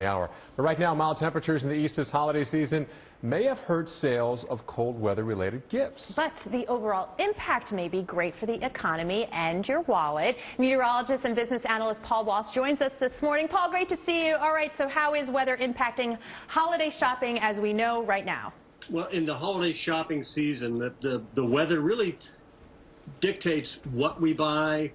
hour. But right now, mild temperatures in the east this holiday season may have hurt sales of cold weather related gifts. But the overall impact may be great for the economy and your wallet. Meteorologist and business analyst Paul Walsh joins us this morning. Paul, great to see you. All right, so how is weather impacting holiday shopping as we know right now? Well, in the holiday shopping season, the weather really dictates what we buy,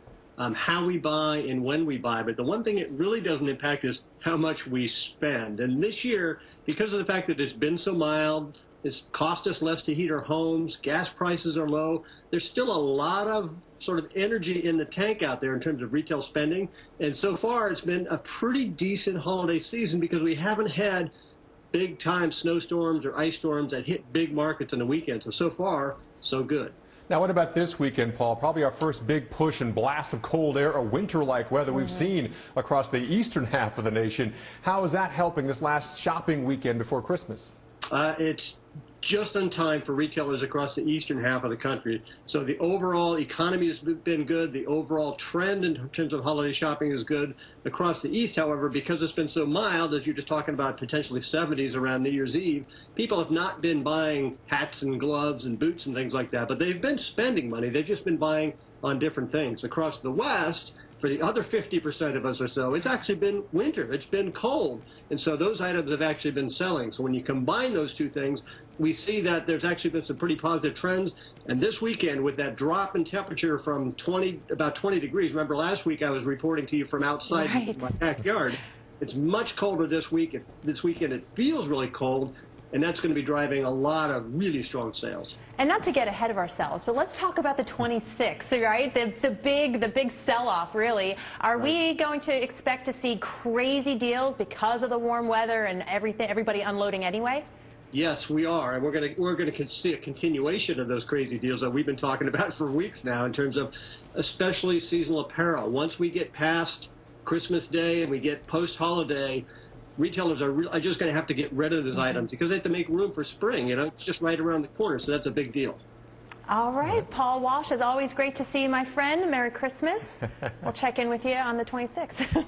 how we buy, and when we buy. But the one thing it really doesn't impact is how much we spend. And this year, because of the fact that it's been so mild, it's cost us less to heat our homes, gas prices are low, there's still a lot of sort of energy in the tank out there in terms of retail spending. And so far, it's been a pretty decent holiday season because we haven't had big-time snowstorms or ice storms that hit big markets on the weekend. So far, so good. Now, what about this weekend, Paul? Probably our first big push and blast of cold air or winter-like weather we've seen across the eastern half of the nation. How is that helping this last shopping weekend before Christmas? It's just in time for retailers across the eastern half of the country. So the overall economy has been good. The overall trend in terms of holiday shopping is good. Across the east, however, because it's been so mild, as you're just talking about potentially 70s around New Year's Eve, people have not been buying hats and gloves and boots and things like that, but they've been spending money. They've just been buying on different things. Across the west, for the other 50% of us or so, it's actually been winter. It's been cold. And so those items have actually been selling. So when you combine those two things, we see that there's actually been some pretty positive trends. And this weekend, with that drop in temperature from about 20 degrees, remember last week I was reporting to you from outside my backyard, it's much colder this week. This weekend it feels really cold. And that's going to be driving a lot of really strong sales. And not to get ahead of ourselves, but let's talk about the 26th, right? The big sell-off, really. Are we going to expect to see crazy deals because of the warm weather and everybody unloading anyway? Yes, we are, and we're going to see a continuation of those crazy deals that we've been talking about for weeks now in terms of especially seasonal apparel. Once we get past Christmas Day and we get post-holiday, retailers are just going to have to get rid of those items because they have to make room for spring. You know, it's just right around the corner, so that's a big deal. All right, Paul Walsh, as always, great to see you, my friend. Merry Christmas. We'll check in with you on the 26th.